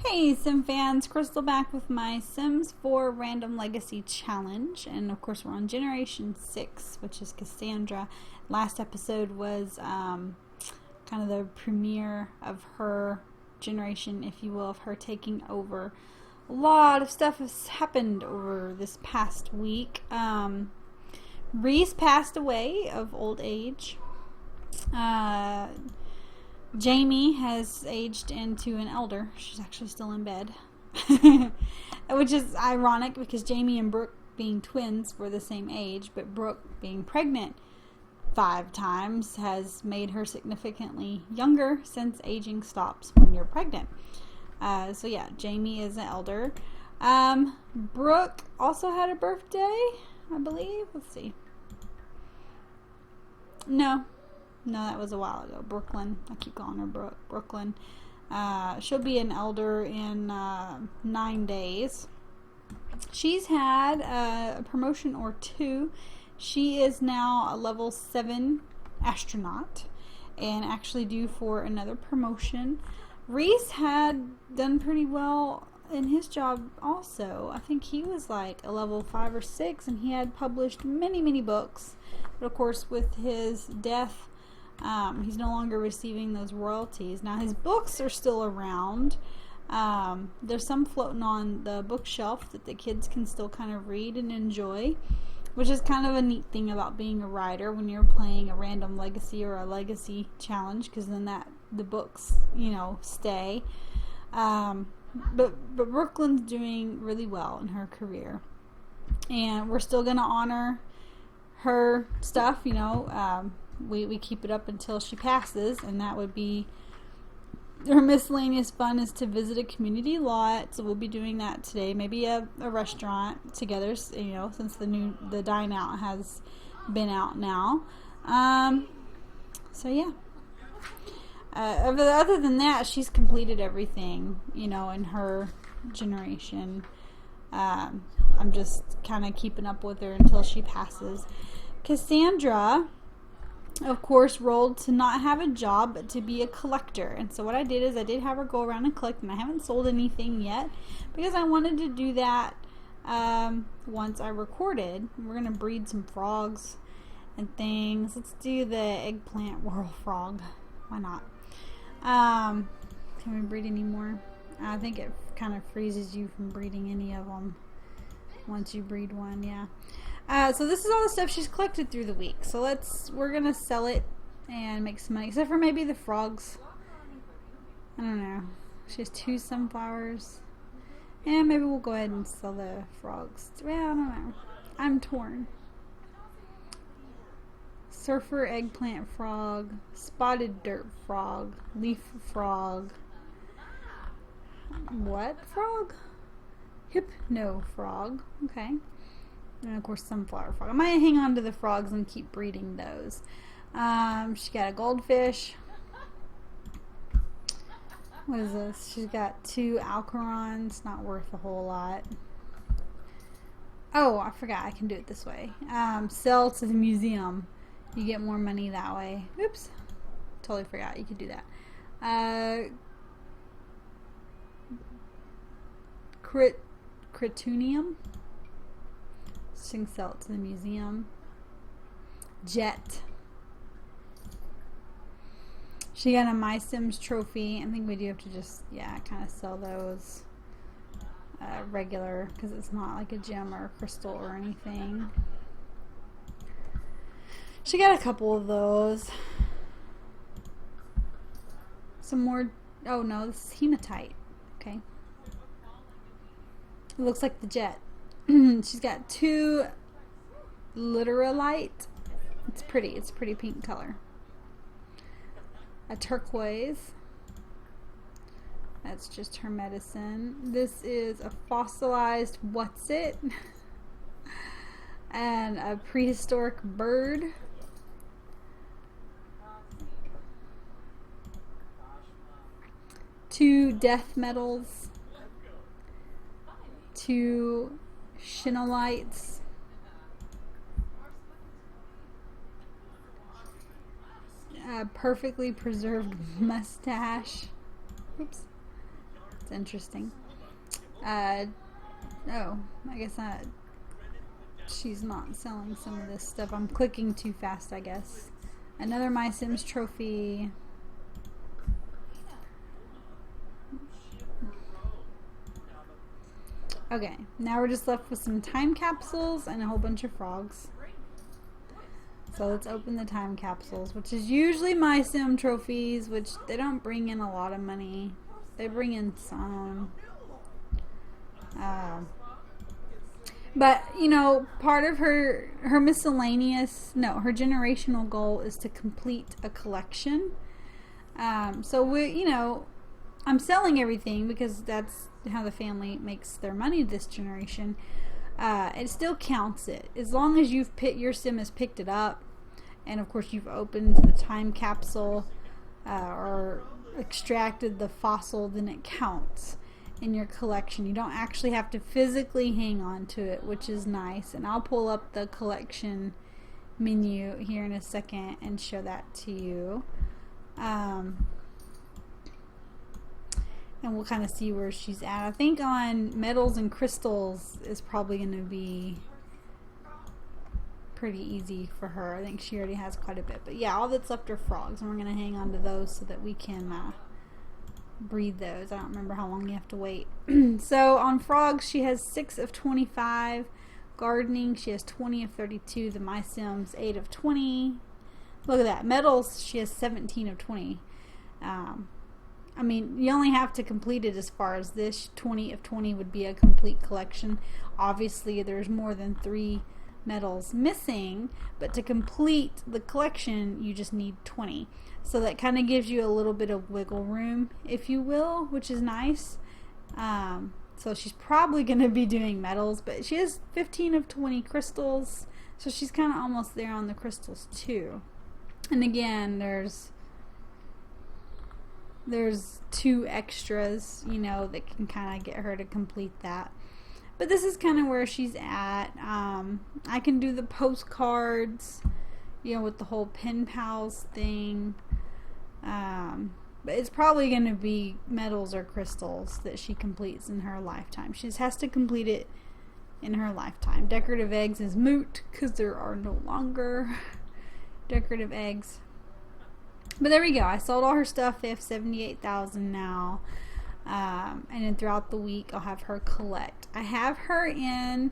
Hey Sim fans, Crystal back with my Sims 4 Random Legacy Challenge, and of course we're on Generation 6, which is Cassandra. Last episode was kind of the premiere of her generation, if you will, of her taking over. A lot of stuff has happened over this past week. Reese passed away of old age. Jamie has aged into an elder. She's actually still in bed. Which is ironic because Jamie and Brooke, being twins, were the same age, but Brooke, being pregnant 5 times, has made her significantly younger since aging stops when you're pregnant. So yeah, Jamie is an elder. Brooke also had a birthday, I believe. Let's see. No, that was a while ago. Brooklyn. I keep calling her Brooke. Brooklyn. She'll be an elder in 9 days. She's had a promotion or 2. She is now a level 7 astronaut and actually due for another promotion. Reese had done pretty well in his job also. I think he was like a level 5 or 6, and he had published many books. But of course, with his death, he's no longer receiving those royalties. Now his books are still around. There's some floating on the bookshelf that the kids can still kind of read and enjoy, which is kind of a neat thing about being a writer when you're playing a random legacy or a legacy challenge, because then the books, stay. But Brooklyn's doing really well in her career, and we're still going to honor her stuff. We keep it up until she passes, and that would be her miscellaneous fun is to visit a community lot. So we'll be doing that today. Maybe a restaurant together, since the dine out has been out now. So yeah. Other than that, she's completed everything, in her generation. I'm just kind of keeping up with her until she passes. Cassandra, of course, rolled to not have a job but to be a collector. And so what I did is I did have her go around and collect, and I haven't sold anything yet because I wanted to do that once I recorded. We're going to breed some frogs and things. Let's do the eggplant whirl frog. Why not? Can we breed any more? I think it kind of freezes you from breeding any of them once you breed one, yeah. So this is all the stuff she's collected through the week. So we're gonna sell it and make some money, except for maybe the frogs. I don't know. She has 2 sunflowers. And maybe we'll go ahead and sell the frogs. Well, I don't know. I'm torn. Surfer eggplant frog, spotted dirt frog, leaf frog. What frog? Hypno frog. Okay. And of course sunflower frog. I might hang on to the frogs and keep breeding those. She got a goldfish. What is this? She's got 2 alcarons. Not worth a whole lot. Oh, I forgot. I can do it this way. Sell to the museum. You get more money that way. Oops. Totally forgot you could do that. Critunium. So you can sell it to the museum. Jet. She got a My Sims trophy. I think we do have to just, kind of sell those regular, because it's not like a gem or a crystal or anything. She got a couple of those. Some more. Oh no, this is hematite. Okay. It looks like the jet. She's got 2 literalite. It's pretty. It's a pretty pink color. A turquoise. That's just her medicine. This is a fossilized what's it? And a prehistoric bird. 2 death metals. 2 shinolites. A perfectly preserved mustache. Oops. It's interesting. Oh, I guess she's not selling some of this stuff. I'm clicking too fast, I guess. Another My Sims trophy. Okay, now we're just left with some time capsules and a whole bunch of frogs. So let's open the time capsules, which is usually My Sim trophies, which they don't bring in a lot of money. They bring in some. But, you know, part of her miscellaneous, no, her generational goal is to complete a collection. So I'm selling everything because that's how the family makes their money this generation. It still counts it. As long as your sim has picked it up, and of course you've opened the time capsule or extracted the fossil, then it counts in your collection. You don't actually have to physically hang on to it, which is nice. And I'll pull up the collection menu here in a second and show that to you. And we'll kind of see where she's at. I think on metals and crystals is probably going to be pretty easy for her. I think she already has quite a bit. But yeah, all that's left are frogs, and we're going to hang on to those so that we can breed those. I don't remember how long you have to wait. So on frogs, she has 6 of 25. Gardening, she has 20 of 32. The My Sims, 8 of 20. Look at that. Metals, she has 17 of 20. I mean, you only have to complete it as far as this. 20 of 20 would be a complete collection. Obviously, there's more than 3 metals missing, but to complete the collection, you just need 20. So that kind of gives you a little bit of wiggle room, if you will, which is nice. So she's probably going to be doing metals, but she has 15 of 20 crystals, so she's kind of almost there on the crystals too. And again, there's 2 extras, you know, that can kind of get her to complete that. But this is kind of where she's at. I can do the postcards, you know, with the whole pen pals thing. But it's probably going to be metals or crystals that she completes in her lifetime. She just has to complete it in her lifetime. Decorative eggs is moot because there are no longer decorative eggs. But there we go. I sold all her stuff. They have 78,000 now. And then throughout the week, I'll have her collect. I have her in,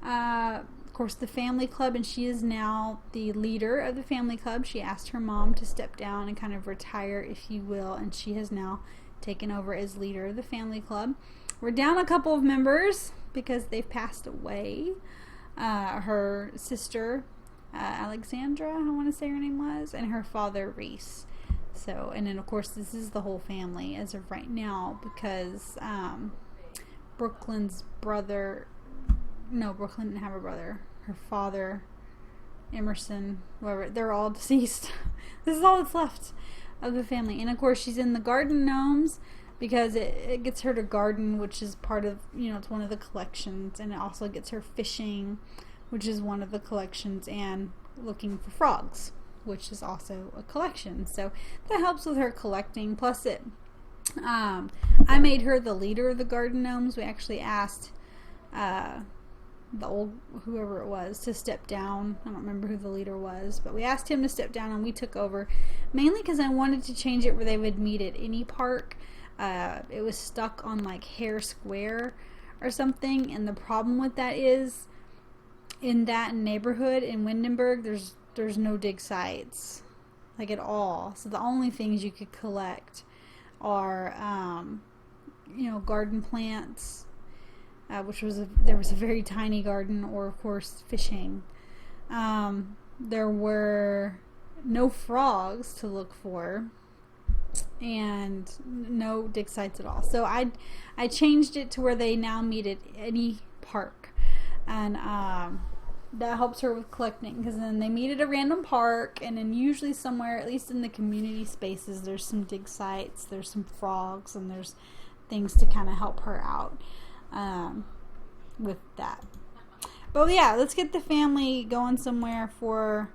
of course, the family club, and she is now the leader of the family club. She asked her mom to step down and kind of retire, if you will, and she has now taken over as leader of the family club. We're down a couple of members because they've passed away. Her sister, Alexandra, I want to say her name was, and her father, Reese. So, and then of course this is the whole family as of right now because Brooklyn's brother, no, Brooklyn didn't have a brother. Her father, Emerson, whoever, they're all deceased. This is all that's left of the family. And of course she's in the garden gnomes because it gets her to garden, which is part of, you know, it's one of the collections, and it also gets her fishing, which is one of the collections, and looking for frogs, which is also a collection. So that helps with her collecting. Plus I made her the leader of the garden gnomes. We actually asked the old, whoever it was, to step down. I don't remember who the leader was, but we asked him to step down and we took over, mainly because I wanted to change it where they would meet at any park. It was stuck on like Hare Square or something, and the problem with that is in that neighborhood in Windenburg, there's no dig sites, like at all. So the only things you could collect are, you know, garden plants, which was there was a very tiny garden, or of course fishing. There were no frogs to look for, and no dig sites at all. So I changed it to where they now meet at any park, and that helps her with collecting, because then they meet at a random park, and then usually somewhere, at least in the community spaces, there's some dig sites, there's some frogs, and there's things to kind of help her out with that. But yeah, let's get the family going somewhere for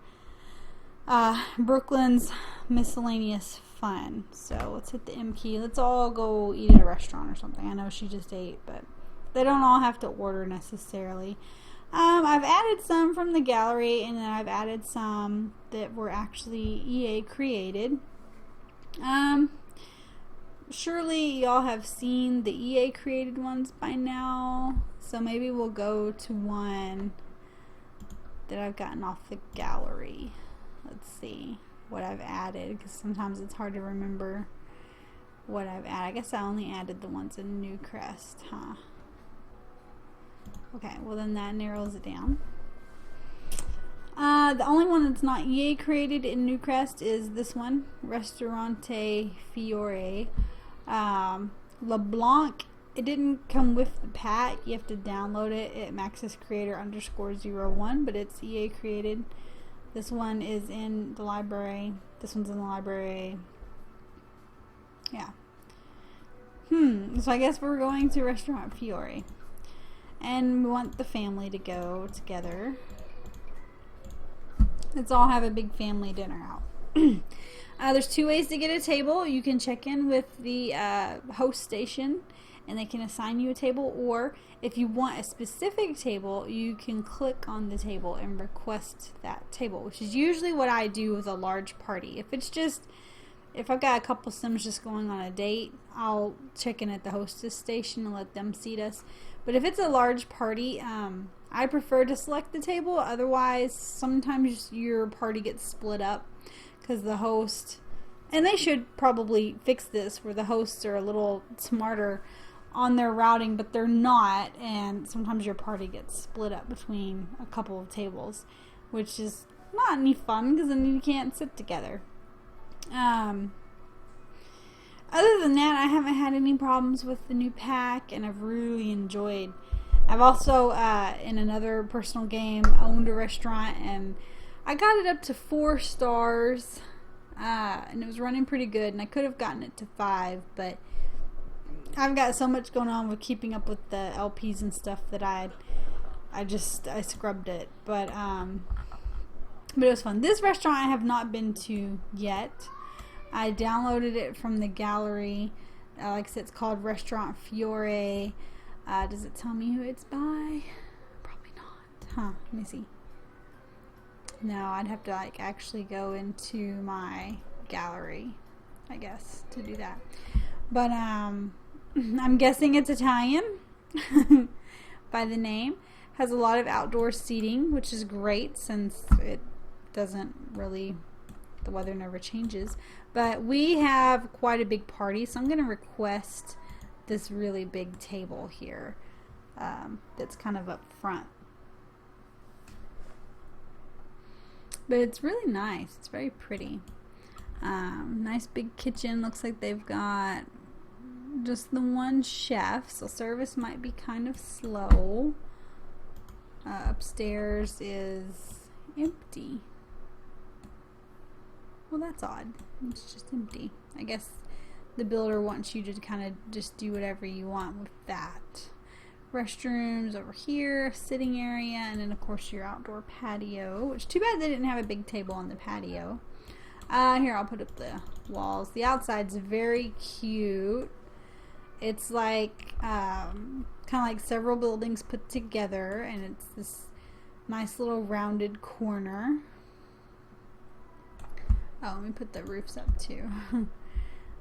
Brooklyn's miscellaneous Fun. So let's hit the M key. Let's all go eat at a restaurant or something. I know she just ate, but they don't all have to order necessarily. I've added some from the gallery, and then I've added some that were actually EA created. Surely y'all have seen the EA created ones by now, so maybe we'll go to one that I've gotten off the gallery. Let's see what I've added, because sometimes it's hard to remember what I've added. I guess I only added the ones in Newcrest, huh? Okay, well then that narrows it down. The only one that's not EA created in Newcrest is this one, Restaurante Fiore. LeBlanc, it didn't come with the pack. You have to download it at maxiscreator_01, but it's EA created. This one is in the library. This one's in the library. Yeah. So I guess we're going to Restaurant Fiore. And we want the family to go together. Let's all have a big family dinner out. There's 2 ways to get a table. You can check in with the host station and they can assign you a table, or if you want a specific table, you can click on the table and request that table, which is usually what I do with a large party. If I've got a couple Sims just going on a date, I'll check in at the hostess station and let them seat us. But if it's a large party, I prefer to select the table. Otherwise, sometimes your party gets split up because the host, and they should probably fix this where the hosts are a little smarter on their routing, but they're not, and sometimes your party gets split up between a couple of tables, which is not any fun because then you can't sit together. Other than that, I haven't had any problems with the new pack, and I've really enjoyed. I've also, in another personal game, owned a restaurant, and I got it up to 4 stars, and it was running pretty good, and I could have gotten it to 5, but I've got so much going on with keeping up with the LPs and stuff that I scrubbed it, but it was fun. This restaurant I have not been to yet. I downloaded it from the gallery. Like I said, it's called Restaurant Fiore. Does it tell me who it's by? Probably not. Huh, let me see. No, I'd have to actually go into my gallery, I guess, to do that. But I'm guessing it's Italian by the name. Has a lot of outdoor seating, which is great since it doesn't really, the weather never changes. But we have quite a big party, so I'm going to request this really big table here that's kind of up front. But it's really nice. It's very pretty. Nice big kitchen. Looks like they've got just the one chef, so service might be kind of slow. Upstairs is empty. Well, that's odd. It's just empty. I guess the builder wants you to kind of just do whatever you want with that. Restrooms over here, sitting area, and then of course your outdoor patio, which too bad they didn't have a big table on the patio. Here, I'll put up the walls. The outside's very cute. It's like kind of like several buildings put together, and it's this nice little rounded corner. Oh, let me put the roofs up too.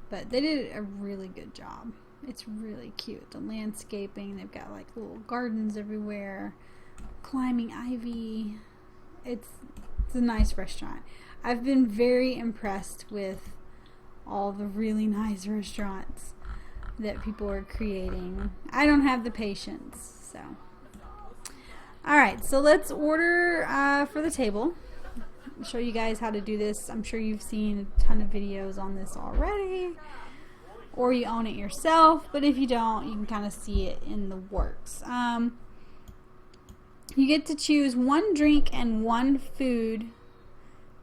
But they did a really good job. It's really cute. The landscaping, they've got like little gardens everywhere, climbing ivy. It's a nice restaurant. I've been very impressed with all the really nice restaurants that people are creating. I don't have the patience, so. Alright, so let's order for the table. I'll show you guys how to do this. I'm sure you've seen a ton of videos on this already, or you own it yourself, but if you don't, you can kind of see it in the works. You get to choose 1 drink and 1 food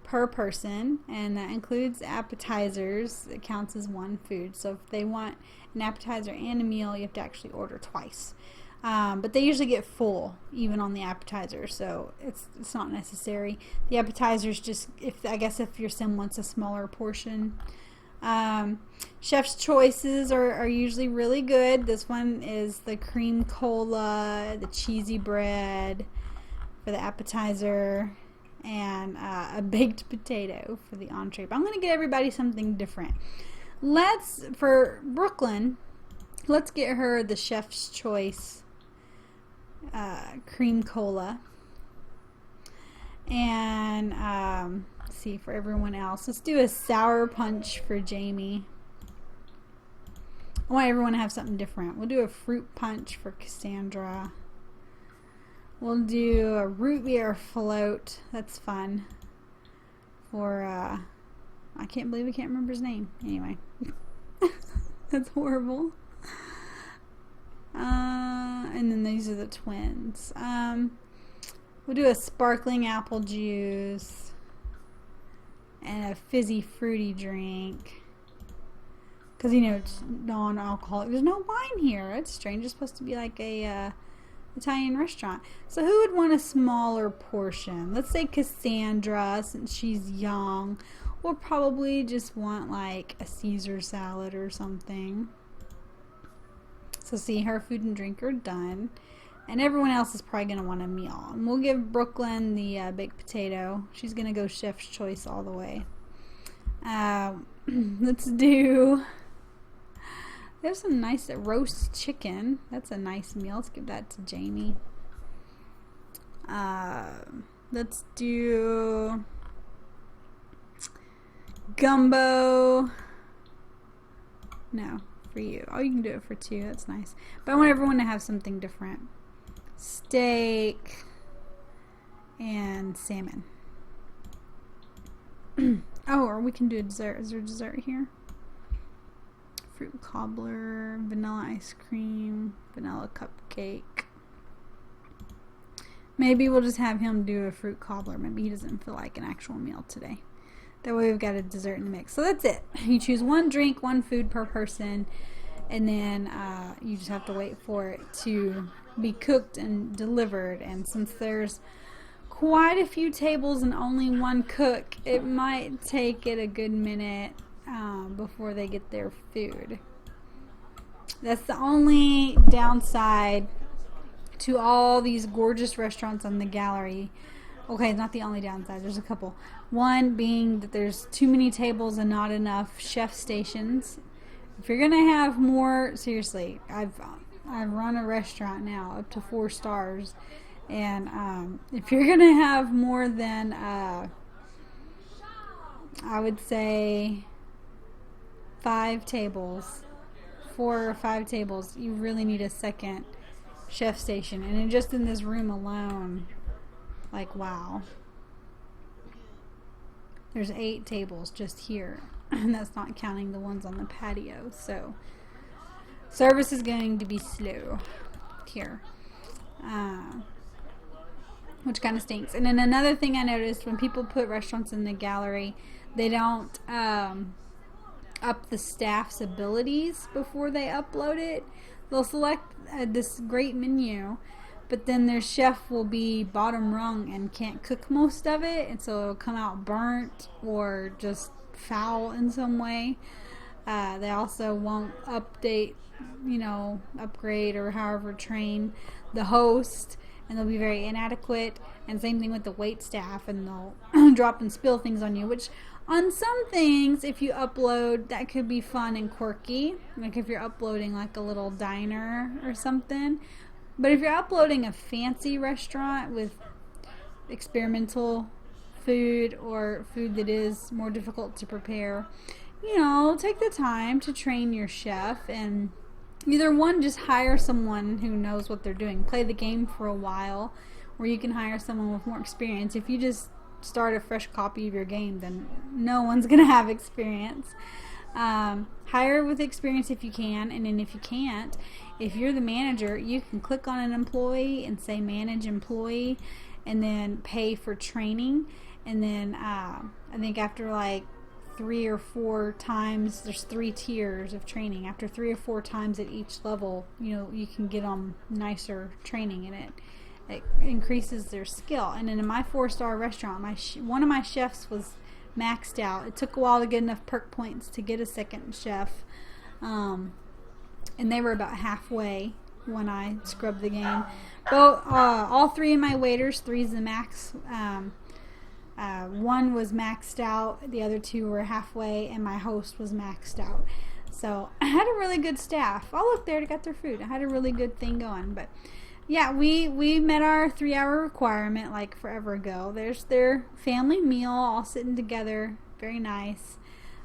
per person, and that includes appetizers. It counts as 1 food, so if they want an appetizer and a meal, you have to actually order twice. But they usually get full even on the appetizer, so it's not necessary. The appetizers just, if your sim wants a smaller portion, Chef's choices are usually really good. This one is the cream cola, the cheesy bread for the appetizer, and a baked potato for the entree. But I'm going to get everybody something different. For Brooklyn, let's get her the Chef's Choice cream cola. And let's see, for everyone else, let's do a sour punch for Jamie. I want everyone to have something different. We'll do a fruit punch for Cassandra. We'll do a root beer float. That's fun. For, I can't believe I can't remember his name. Anyway. That's horrible. And then these are the twins. We'll do a sparkling apple juice. And a fizzy fruity drink. Because, you know, it's non-alcoholic. There's no wine here. It's strange. It's supposed to be like a Italian restaurant. So who would want a smaller portion? Let's say Cassandra, since she's young, will probably just want like a Caesar salad or something. So see, her food and drink are done. And everyone else is probably going to want a meal. And we'll give Brooklyn the baked potato. She's going to go Chef's Choice all the way. Let's do... There's some nice roast chicken. That's a nice meal. Let's give that to Jamie. Let's do gumbo. No, for you. Oh, you can do it for 2. That's nice. But I want everyone to have something different. Steak and salmon. Oh, or we can do a dessert. Is there a dessert here? Fruit cobbler, vanilla ice cream, vanilla cupcake. Maybe we'll just have him do a fruit cobbler. Maybe he doesn't feel like an actual meal today. That way we've got a dessert in the mix. So that's it. You choose one drink, one food per person, and then you just have to wait for it to be cooked and delivered. And since there's quite a few tables and only one cook, it might take it a good minute before they get their food. That's the only downside to all these gorgeous restaurants on the gallery. Okay, it's not the only downside. There's a couple. One being that there's too many tables and not enough chef stations. If you're gonna have more, seriously, I've run a restaurant now up to 4 stars, and if you're gonna have more than I would say 5 tables, 4 or 5 tables, you really need a second chef station. And just in this room alone, like, wow, there's 8 tables just here, and that's not counting the ones on the patio. So service is going to be slow here, which kind of stinks. And then another thing I noticed, when people put restaurants in the gallery, they don't up the staff's abilities before they upload it. They'll select this great menu, but then their chef will be bottom rung and can't cook most of it, and so it'll come out burnt or just foul in some way. They also won't update, upgrade or however train the host, and they'll be very inadequate. And same thing with the wait staff, and they'll drop and spill things on you, which on some things, if you upload, that could be fun and quirky, like if you're uploading like a little diner or something. But if you're uploading a fancy restaurant with experimental food or food that is more difficult to prepare, take the time to train your chef, and either one, just hire someone who knows what they're doing. Play the game for a while, or you can hire someone with more experience. If you just start a fresh copy of your game, then no one's going to have experience. Hire with experience if you can, and then if you can't, if you're the manager, you can click on an employee and say manage employee, and then pay for training. And then I think after like 3 or 4 times, there's 3 tiers of training. After 3 or 4 times at each level, you can get on nicer training, and it increases their skill. And then in my 4-star restaurant, one of my chefs was maxed out. It took a while to get enough perk points to get a second chef. And they were about halfway when I scrubbed the game. Both, all 3 of my waiters, 3's the max. One was maxed out, the other 2 were halfway, and my host was maxed out. So I had a really good staff. Oh, look, they got their food. I had a really good thing going. But yeah, we met our 3-hour requirement like forever ago. There's their family meal, all sitting together, very nice,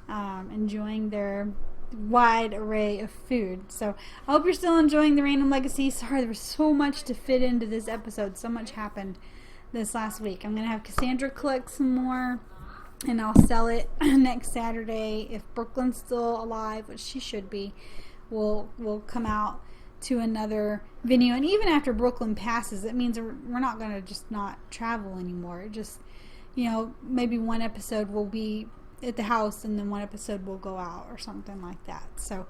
enjoying their wide array of food. So I hope you're still enjoying the Random Legacy. Sorry, there was so much to fit into this episode. So much happened this last week. I'm going to have Cassandra collect some more, and I'll sell it next Saturday. If Brooklyn's still alive, which she should be, we'll come out to another venue. And even after Brooklyn passes, it means we're not going to just not travel anymore. It just, maybe one episode will be at the house and then one episode will go out or something like that. So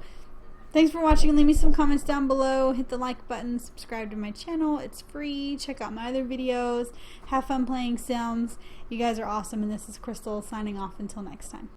thanks for watching. Leave me some comments down below. Hit the like button. Subscribe to my channel. It's free. Check out my other videos. Have fun playing Sims. You guys are awesome. And this is Crystal signing off until next time.